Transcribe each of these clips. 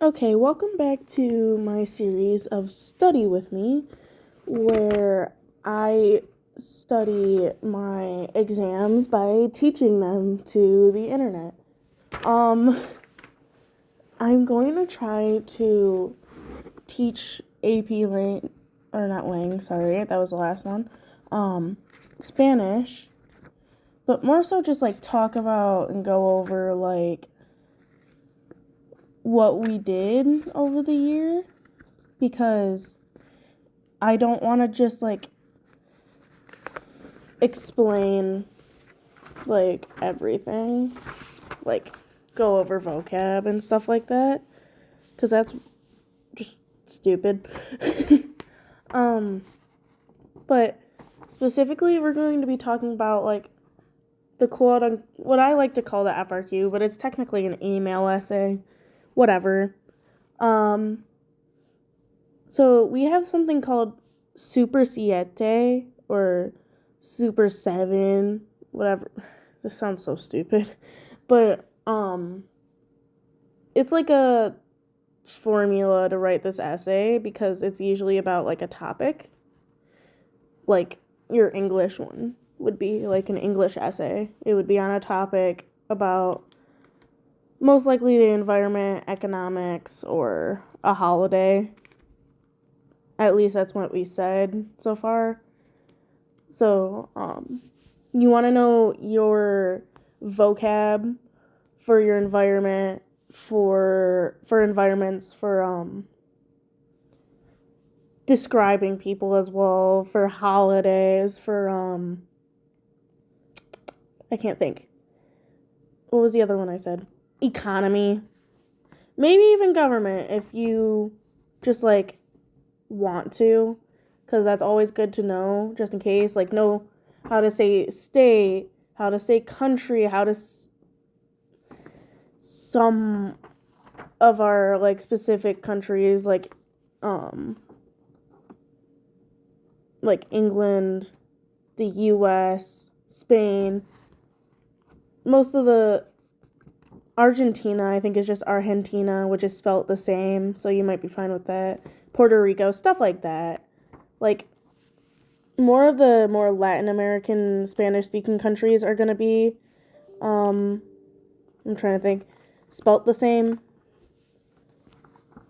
Okay, welcome back to my series of Study With Me, where I study my exams by teaching them to the internet. Um, I'm going to try to teach AP Lang, or not Lang, sorry, that was the last one, Spanish, but more so just like talk about and go over like what we did over the year, because I don't want to just like explain like everything, like go over vocab and stuff like that, because that's just stupid. um, but specifically, we're going to be talking about like the quote on what I like to call the FRQ, but it's technically an email essay, whatever. So we have something called Super Siete or Super 7, whatever. This sounds so stupid. But it's like a formula to write this essay because it's usually about like a topic. Like your English one would be like an English essay. It would be on a topic about most likely the environment, economics, or a holiday. At least that's what we said so far. So, you want to know your vocab for your environment, for environments, for describing people as well, for holidays, for I can't think. What was the other one I said? Economy. Maybe even government if you just like want to, because that's always good to know just in case, like know how to say state, how to say country, how to some of our like specific countries um like England, the US, Spain, most of the Argentina I think is just Argentina, which is spelt the same, so you might be fine with that. Puerto Rico, stuff like that. Like more of the more Latin American Spanish speaking countries are gonna be I'm trying to think, spelt the same,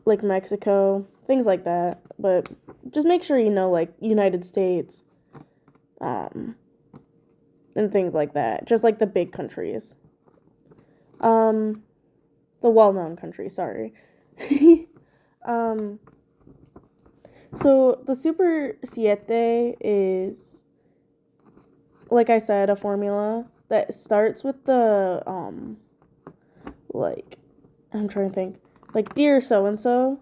like Mexico, things like that. But just make sure you know like United States, um, and things like that. Just like the big countries. Um, the well-known countries. Sorry. um, so the Super Siete is, like I said, a formula that starts with the like I'm trying to think, like dear so and so,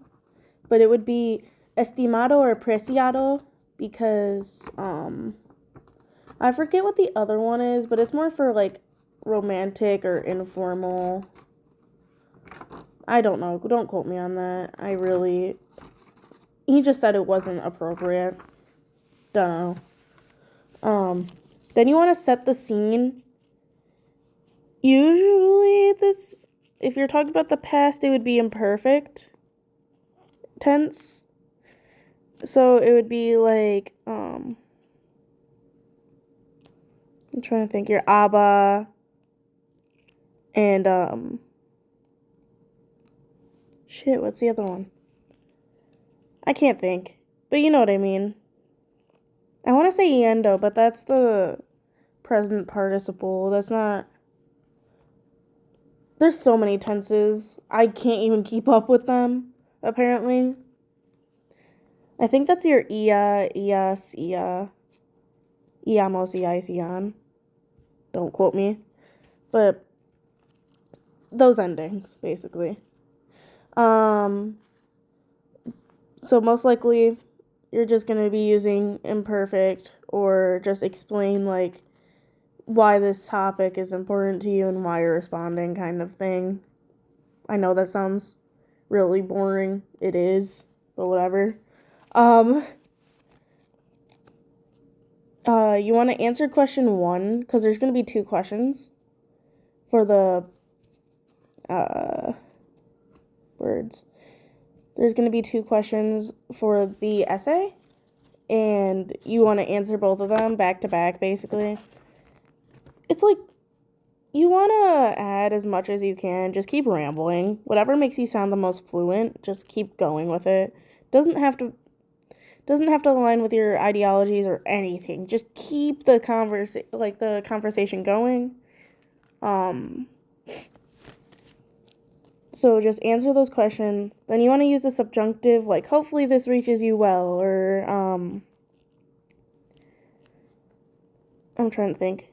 but it would be estimado or preciado because I forget what the other one is, but it's more for like romantic or informal. I don't know. Don't quote me on that. He just said it wasn't appropriate. Don't know. Then you want to set the scene. Usually if you're talking about the past, it would be imperfect tense. So it would be like, I'm trying to think, your Abba and, shit, what's the other one? I can't think, but you know what I mean. I want to say yendo, but that's the present participle. That's not. There's so many tenses. I can't even keep up with them, apparently. I think that's your ia, ias, ia, iamos, iais, ian. Don't quote me. But those endings, basically. Um, so most likely you're just going to be using imperfect or just explain like why this topic is important to you and why you're responding kind of thing. I know that sounds really boring. It is, but whatever. Um you want to answer question 1 cuz there's going to be 2 questions for the uh words. There's going to be 2 questions for the essay, and you want to answer both of them back to back, basically. It's like, you want to add as much as you can. Just keep rambling. Whatever makes you sound the most fluent, just keep going with it. Doesn't have to align with your ideologies or anything. Just keep the conversation going. So just answer those questions. Then you want to use the subjunctive, like, hopefully this reaches you well, or I'm trying to think.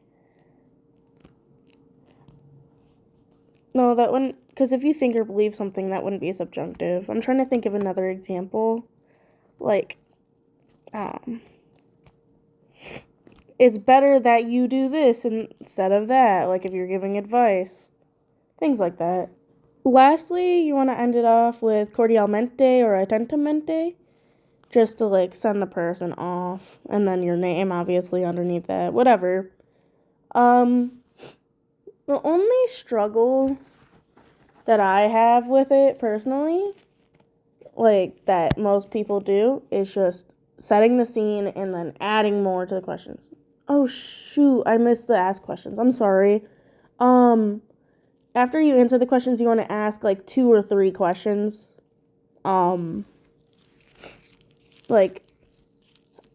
No, that wouldn't, because if you think or believe something, that wouldn't be a subjunctive. I'm trying to think of another example. Like, it's better that you do this instead of that, like if you're giving advice. Things like that. Lastly, you want to end it off with cordialmente or atentamente, just to, like, send the person off, and then your name, obviously, underneath that, whatever. The only struggle that I have with it personally, like, that most people do, is just setting the scene and then adding more to the questions. Oh, shoot, I missed the ask questions. I'm sorry. After you answer the questions, you want to ask, like, 2 or 3 questions. Like,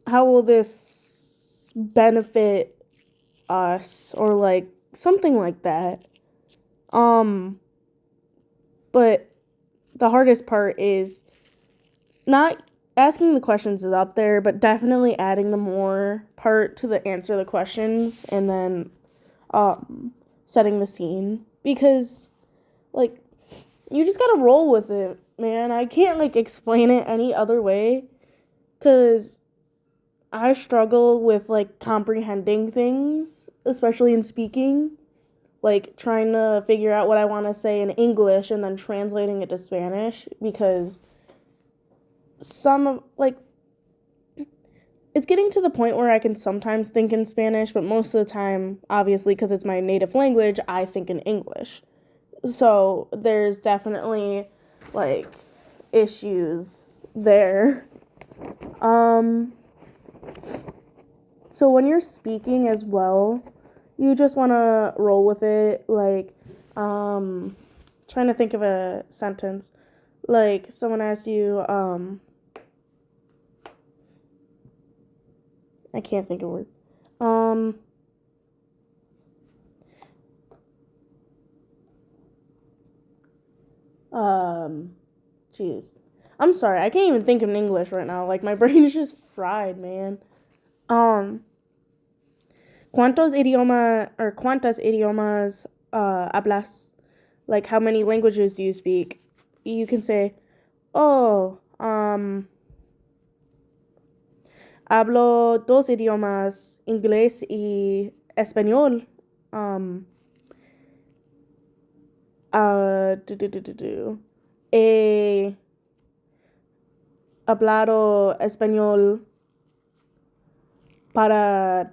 how will this benefit us? Or, like, something like that. But the hardest part is not asking the questions is up there, but definitely adding the more part to the answer the questions and then setting the scene. Because, like, you just gotta roll with it, man. I can't, like, explain it any other way. Because I struggle with, like, comprehending things, especially in speaking. Like, trying to figure out what I want to say in English and then translating it to Spanish, because it's getting to the point where I can sometimes think in Spanish, but most of the time, obviously, because it's my native language, I think in English. So there's definitely, like, issues there. So when you're speaking as well, you just want to roll with it, like, trying to think of a sentence. Like, someone asked you, I can't think of a word. Jeez. I'm sorry, I can't even think in English right now. Like, my brain is just fried, man. ¿Cuántas idiomas hablas? Like, how many languages do you speak? You can say, oh, hablo 2 idiomas, inglés y español. He hablado español para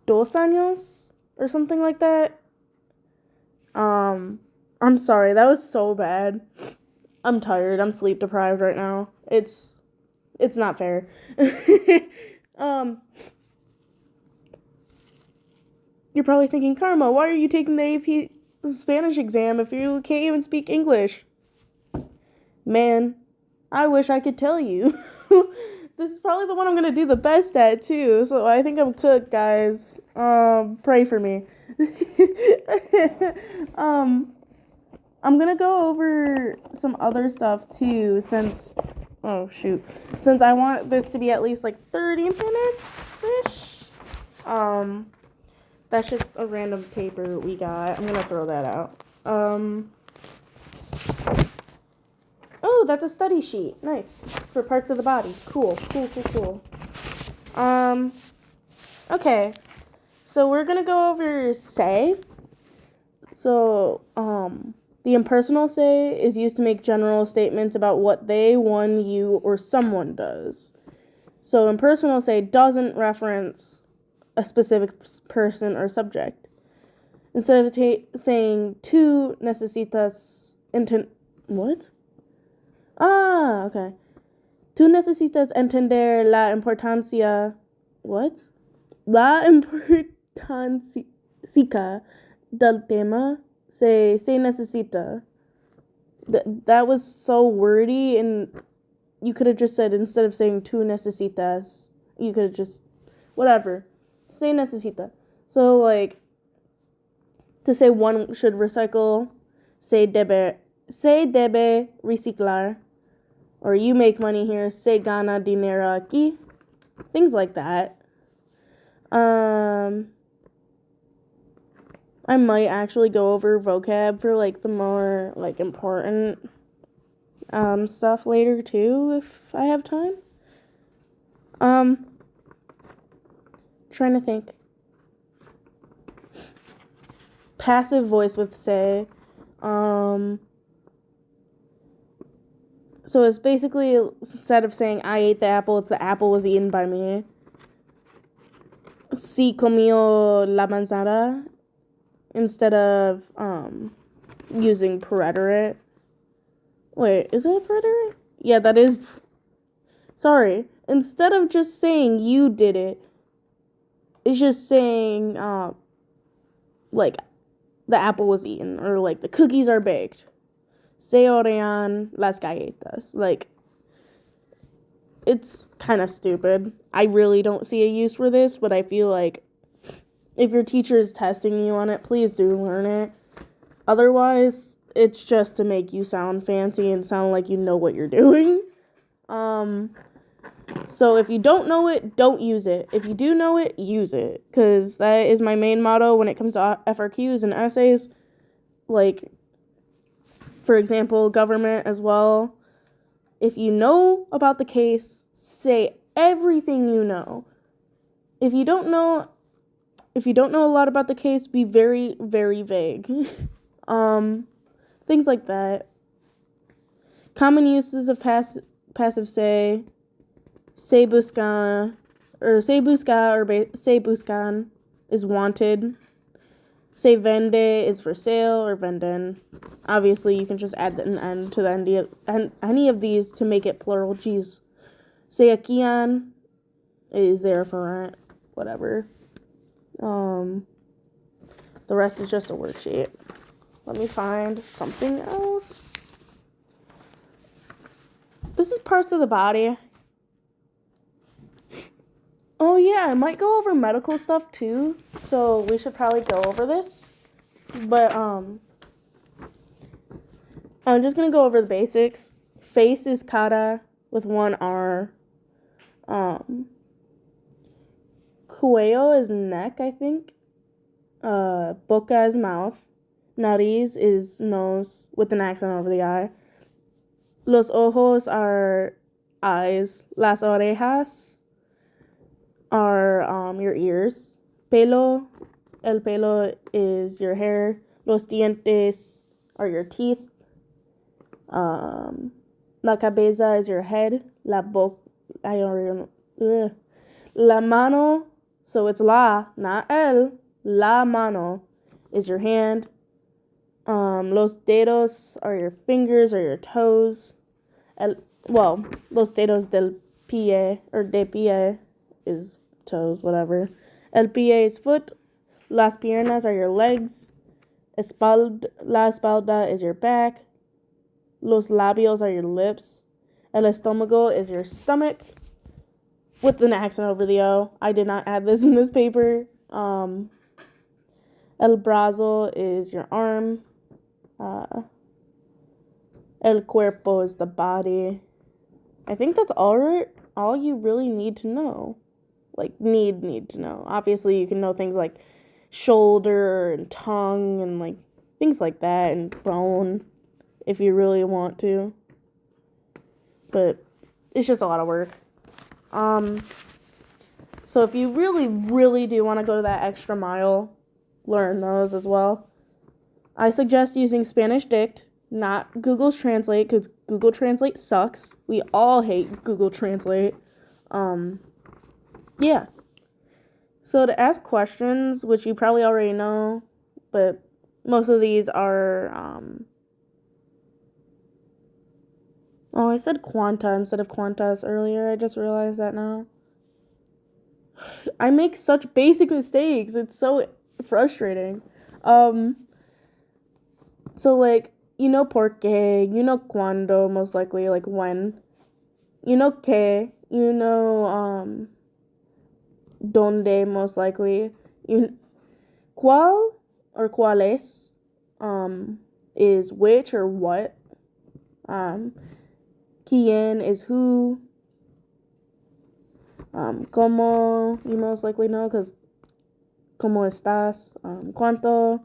2 años or something like that. I'm sorry, that was so bad. I'm tired. I'm sleep deprived right now. It's not fair. You're probably thinking, Karma, why are you taking the AP Spanish exam if you can't even speak English? Man, I wish I could tell you. This is probably the one I'm gonna do the best at too, so I think I'm cooked, guys. Pray for me. I'm gonna go over some other stuff too, since I want this to be at least like 30 minutes-ish. That's just a random paper we got. I'm gonna throw that out. Oh, that's a study sheet. Nice. For parts of the body. Cool. Okay. So we're gonna go over say. So, the impersonal say is used to make general statements about what they, one, you, or someone does. So impersonal say doesn't reference a specific person or subject. Instead of saying tú necesitas What? Ah, okay. Tú necesitas entender la importancia. What? La importancia del tema se necesita. That was so wordy, and you could have just said, instead of saying tú necesitas, you could have just, whatever. Se necesita. So, like, to say one should recycle, se debe reciclar. Or you make money here, se gana dinero aquí. Things like that. I might actually go over vocab for like the more like important stuff later too if I have time. Trying to think. Passive voice with say. So it's basically, instead of saying I ate the apple, it's the apple was eaten by me. Si comió la manzana, instead of using preterite. Wait, is that a preterite? Yeah, that is. Sorry. Instead of just saying you did it, it's just saying like the apple was eaten, or like the cookies are baked. Se hornean las galletas. Like, it's kind of stupid. I really don't see a use for this, but I feel like if your teacher is testing you on it, please do learn it. Otherwise, it's just to make you sound fancy and sound like you know what you're doing. So if you don't know it, don't use it. If you do know it, use it. Because that is my main motto when it comes to FRQs and essays. Like, for example, government as well. If you know about the case, say everything you know. If you don't know a lot about the case, be very, very vague. Things like that. Common uses of passive say buscan, or se busca, or se buscan is wanted. Say vende is for sale, or venden. Obviously, you can just add an N to the end of any of these to make it plural. Geez. Say aquían is there for rent. Whatever. The rest is just a worksheet. Let me find something else. This is parts of the body. Oh yeah, I might go over medical stuff too, so we should probably go over this. But I'm just gonna go over the basics. Face is cara with one R. Cuello is neck, I think. Boca is mouth. Nariz is nose with an accent over the I. Los ojos are eyes. Las orejas are your ears. El pelo is your hair. Los dientes are your teeth. La cabeza is your head. La mano, so it's la, not el. La mano is your hand. Los dedos are your fingers or your toes. Los dedos del pie or de pie is toes, whatever. El pie is foot. Las piernas are your legs. La espalda is your back. Los labios are your lips. El estómago is your stomach. With an accent over the O. I did not add this in this paper. El brazo is your arm. El cuerpo is the body. I think that's all you really need to know. Like, need to know. Obviously, you can know things like shoulder and tongue and, like, things like that, and bone, if you really want to. But it's just a lot of work. So if you really, really do want to go to that extra mile, learn those as well. I suggest using Spanish Dict, not Google Translate, because Google Translate sucks. We all hate Google Translate. Yeah. So to ask questions, which you probably already know, but most of these are Oh, I said quanta instead of quantas earlier. I just realized that now. I make such basic mistakes. It's so frustrating. Um, so like, porque, cuando, most likely, like when. Que, donde, most likely. Cuál or cuáles, is which or what. Quién is who. Como, you most likely know, because como estás. Cuánto.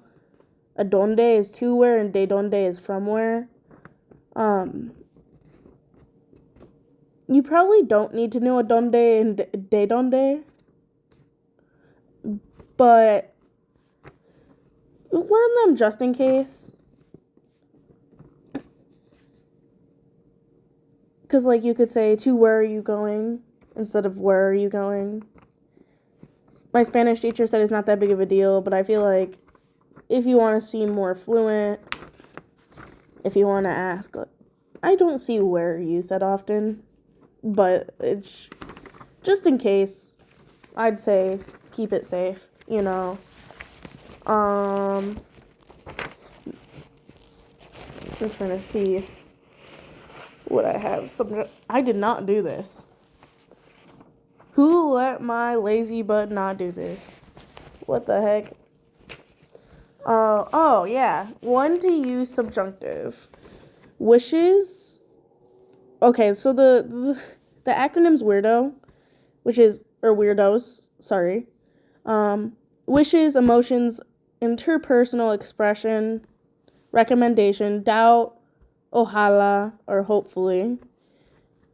A donde is to where, and de donde is from where. You probably don't need to know a donde and de donde, but learn them just in case. Because, like, you could say, to where are you going, instead of where are you going. My Spanish teacher said it's not that big of a deal, but I feel like if you want to seem more fluent, if you want to ask, like, I don't see where used that often, but it's just in case, I'd say keep it safe, I'm trying to see what I have. I did not do this. Who let my lazy butt not do this? What the heck? Oh, yeah. When to use subjunctive. Wishes. Okay, so the acronym's weirdo, or weirdos, sorry. Wishes, emotions, interpersonal expression, recommendation, doubt, ojalá, or hopefully,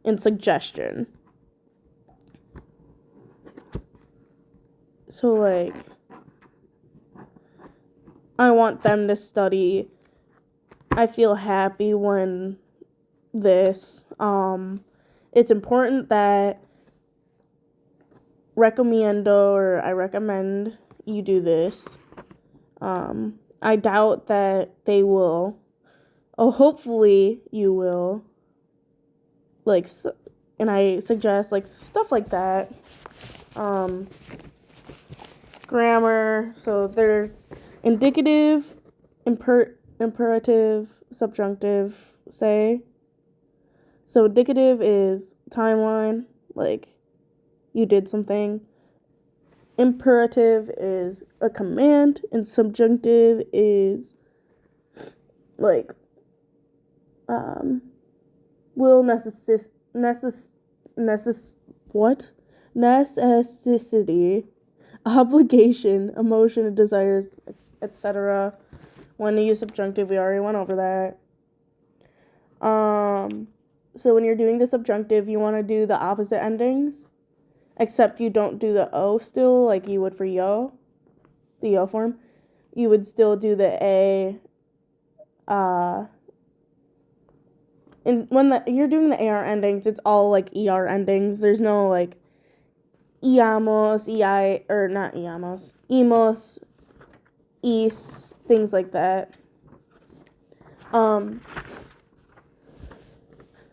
and suggestion. So, like, I want them to study. I feel happy when this. It's important that recomiendo, or I recommend you do this. I doubt that they will. Oh, hopefully you will. Like, and I suggest, like, stuff like that. Grammar. So there's indicative, imperative, subjunctive, say. So indicative is timeline, like you did something. Imperative is a command, and subjunctive is like will necessity, obligation, emotion, desires, etc. When you use subjunctive, we already went over that. So when you're doing the subjunctive, you want to do the opposite endings, except you don't do the O still, like you would for yo, the yo form. You would still do the A, and when you're doing the AR endings, it's all like ER endings. There's no like iamos, or not iamos, imos, is, things like that.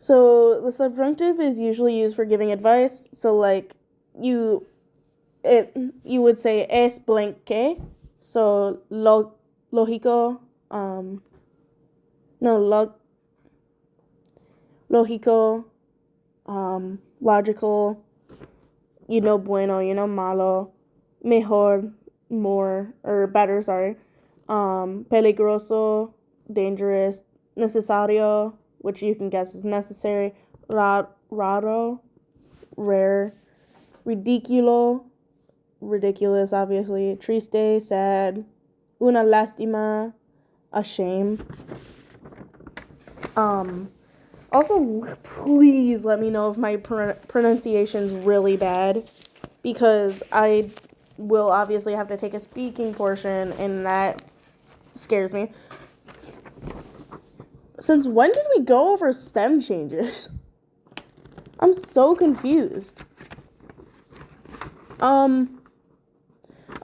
So the subjunctive is usually used for giving advice. So like you would say es blank que. So lógico, lógico, logical, bueno, malo, mejor, more, or better, sorry. Peligroso, dangerous, necesario, which you can guess is necessary, raro, rare, ridículo, ridiculous, obviously, triste, sad, una lástima, a shame. Also, please let me know if my pronunciation's really bad, because I will obviously have to take a speaking portion, and that scares me. Since when did we go over stem changes? I'm so confused.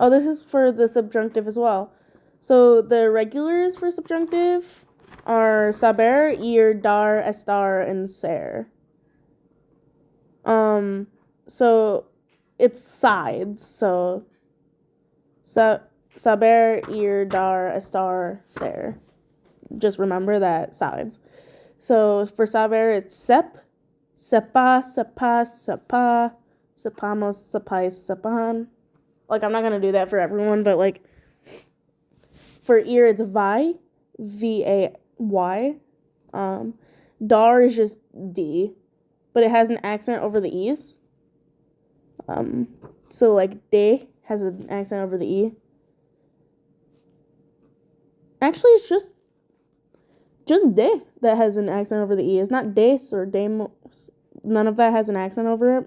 This is for the subjunctive as well. So the regulars for subjunctive are saber, ir, dar, estar, and ser. So it's sides. So saber, ir, dar, estar, ser. Just remember that sides. So for saber, it's sep, sepa, sepa, sepa, sepamos, sepais, sepan. Like, I'm not going to do that for everyone, but, like, for ear, it's vi, V-A-Y. Dar is just D, but it has an accent over the E's. So, like, de has an accent over the E. Actually, it's just de that has an accent over the E. It's not des or demos. None of that has an accent over it.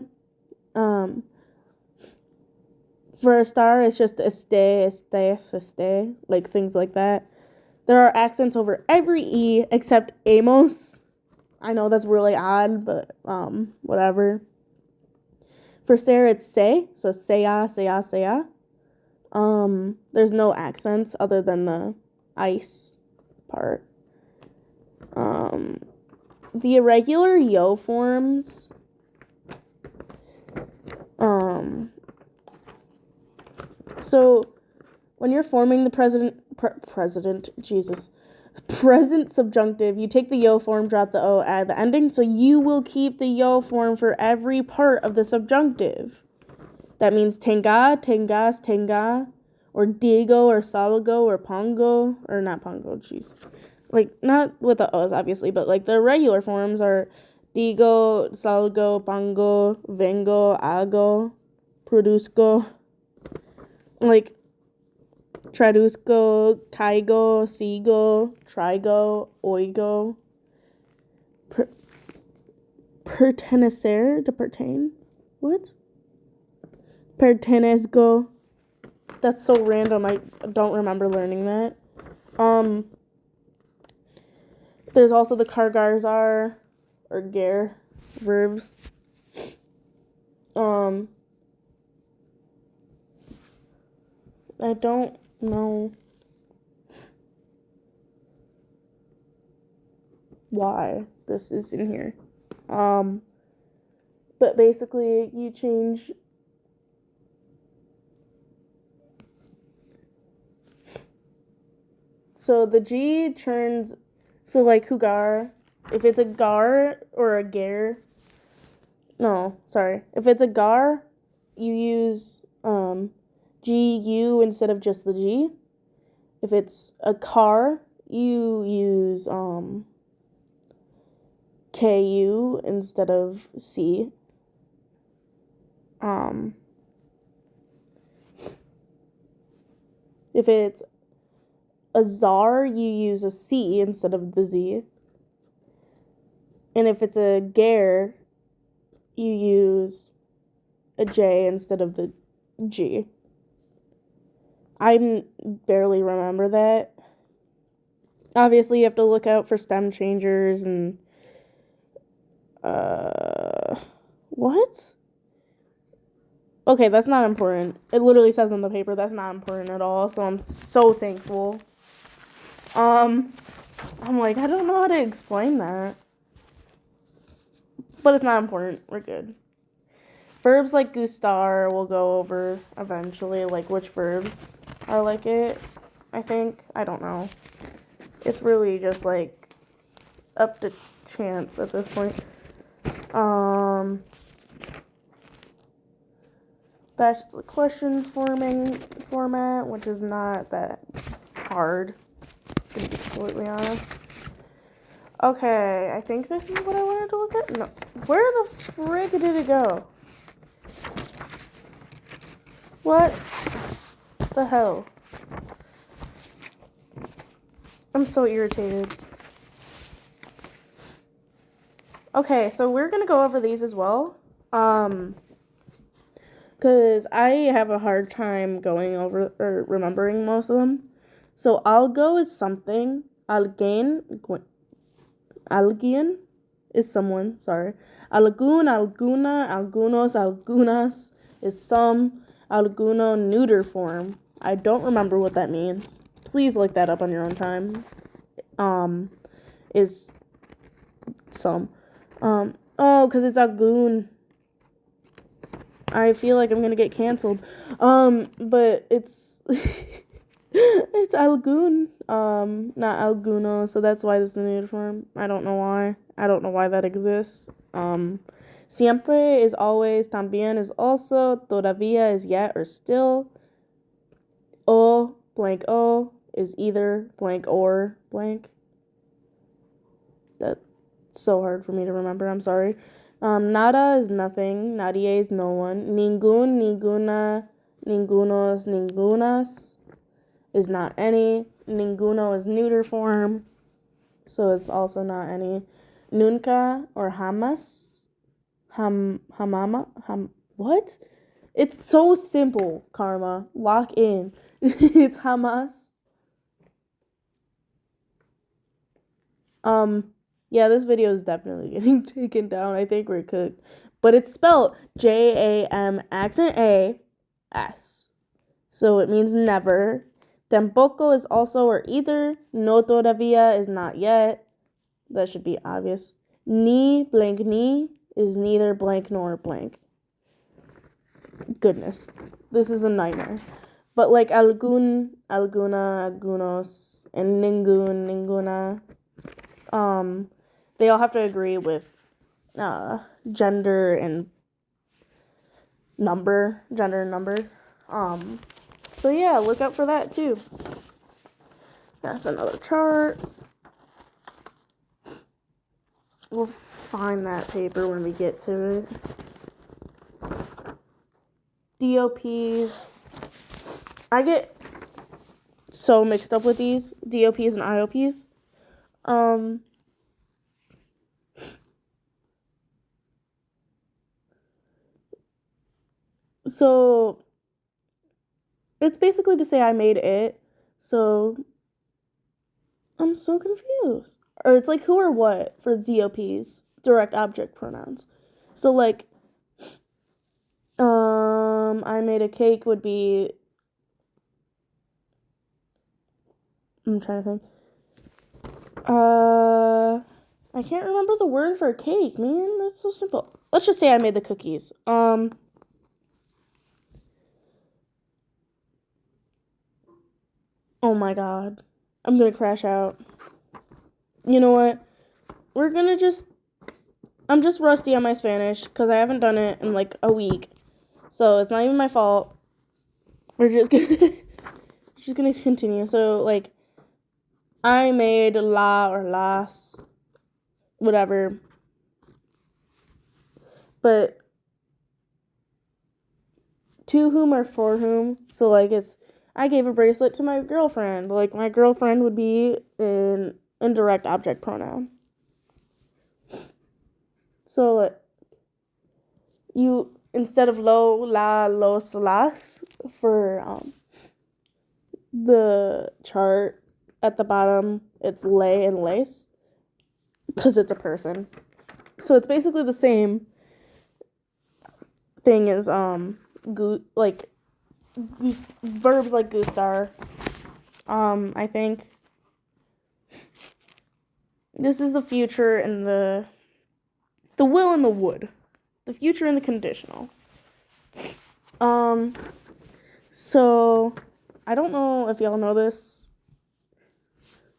For a star, it's just este, like things like that. There are accents over every E except amos. I know that's really odd, but whatever. For ser, it's se, so seya, seya, seya. There's no accents other than the ice part. The irregular yo forms. So when you're forming the present subjunctive, you take the yo form, drop the o, add the ending, so you will keep the yo form for every part of the subjunctive. That means tenga, tengas, tenga, or digo, or salago, or pongo, or not pongo, jeez. Like, not with the o's, obviously, but, like, the regular forms are digo, salgo, pongo, vengo, hago, produzco, like, traduzco, caigo, sigo, trigo, oigo. Pertenecer, to pertain? What? Pertenezco. That's so random, I don't remember learning that. There's also the kargarzar, or ger, verbs. I don't know why this is in here. But basically you change so the G turns, so like hugar, if it's a gar or a ger, if it's a gar, you use GU instead of just the G. If it's a car, you use KU instead of C. If it's a czar, you use a C instead of the Z. And if it's a ger, you use a J instead of the G. I barely remember that. Obviously, you have to look out for stem changers and what? Okay, that's not important. It literally says on the paper that's not important at all, so I'm so thankful. I'm like, I don't know how to explain that. But it's not important. We're good. Verbs like gustar we'll go over eventually, like which verbs are like it, I think. I don't know. It's really just like up to chance at this point. That's the question forming format, which is not that hard, to be completely honest. Okay, I think this is what I wanted to look at. No, where the frig did it go? What the hell? I'm so irritated. Okay, so we're gonna go over these as well. Because I have a hard time going over or remembering most of them. So algo is something. Alguien is someone, sorry. Algún, alguna, algunos, algunas is some. Alguno, neuter form. I don't remember what that means. Please look that up on your own time. is some. Oh, because it's Algoon. I feel like I'm gonna get canceled. But it's it's Algoon. Not Alguno, so that's why this is a neuter form. I don't know why. I don't know why that exists. Siempre is always, también is also, todavía is yet or still. O blank o is either blank or blank. That's so hard for me to remember. I'm sorry. Nada is nothing. Nadie is no one. Ningún, ninguna, ningunos, ningunas is not any. Ninguno is neuter form, so it's also not any. Nunca or jamás. What? It's so simple, Karma. Lock in. It's jamás. Yeah, this video is definitely getting taken down. I think we're cooked. But it's spelled Jam accent A S. So it means never. Tampoco is also or either. No todavía is not yet. That should be obvious. Ni blank ni is neither blank nor blank. Goodness. This is a nightmare. But like algún, alguna, algunos, and ningún, ninguna, they all have to agree with gender and number. So yeah, look out for that too. That's another chart. We'll find that paper when we get to it. DOPs. I get so mixed up with these DOPs and IOPs. So it's basically to say I made it. So I'm so confused. Or it's like who or what for DOPs, direct object pronouns. So like I made a cake would be, I'm trying to think. I can't remember the word for cake, man. That's so simple. Let's just say I made the cookies. Oh my god. I'm gonna crash out. You know what? I'm just rusty on my Spanish because I haven't done it in like a week. So it's not even my fault. We're just gonna continue. So like I made la or las, whatever. But to whom or for whom. So like I gave a bracelet to my girlfriend. Like my girlfriend would be an indirect object pronoun. So you instead of lo, la, los, las for the chart at the bottom, it's lay and lace because it's a person. So it's basically the same thing as verbs like gustar. I think this is the future and the will and the would. The future and the conditional. So I don't know if y'all know this,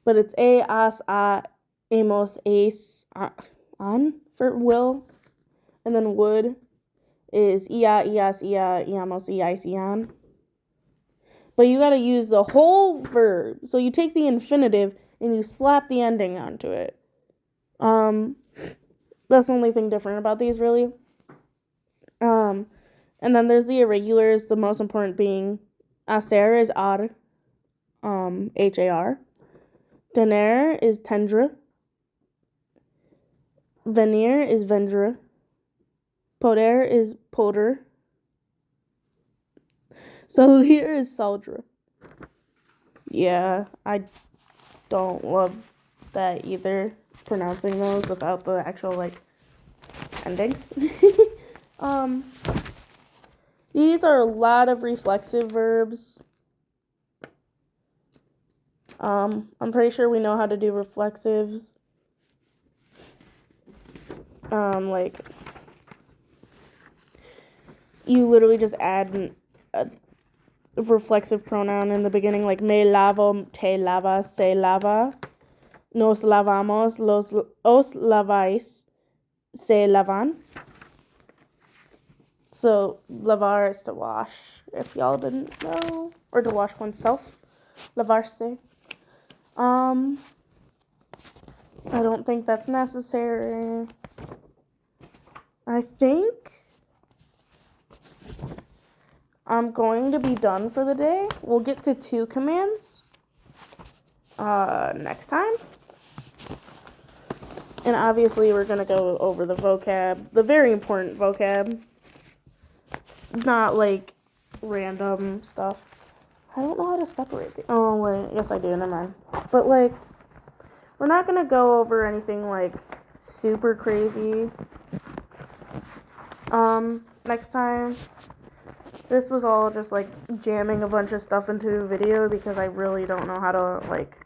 but it's a, as, a, amos, ace, on for will, and then would is ia, ias, ia, iamos, iais, ian. But you gotta use the whole verb. So you take the infinitive and you slap the ending onto it. That's the only thing different about these, really. And then there's the irregulars, the most important being hacer is ar, H-A-R. Tener is tendre. Venir is vendra. Poder is poder. Salir is saldra. Yeah, I don't love that either, pronouncing those without the actual, endings. These are a lot of reflexive verbs. I'm pretty sure we know how to do reflexives. like, you literally just add a reflexive pronoun in the beginning, like me lavo, te lavas, se lava, nos lavamos, os laváis, se lavan. So lavar is to wash, if y'all didn't know, or to wash oneself. Lavarse. I don't think that's necessary. I think I'm going to be done for the day. We'll get to 2 commands next time. And obviously we're going to go over the vocab, the very important vocab. Not like random stuff. I don't know how to separate the. Oh, wait. Yes, I do. Never mind. But, like, we're not going to go over anything, like, super crazy. Next time. This was all just, like, jamming a bunch of stuff into a video because I really don't know how to, like,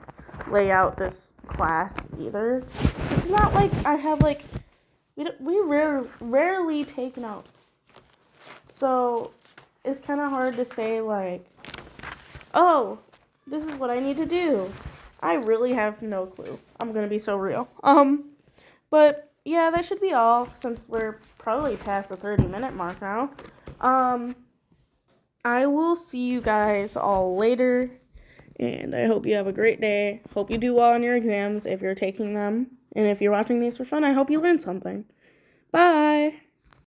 lay out this class either. It's not like I have, like, we rarely take notes. So, it's kind of hard to say, like, oh, this is what I need to do. I really have no clue. I'm going to be so real. But, yeah, that should be all since we're probably past the 30-minute mark now. I will see you guys all later, and I hope you have a great day. Hope you do well on your exams if you're taking them. And if you're watching these for fun, I hope you learned something. Bye!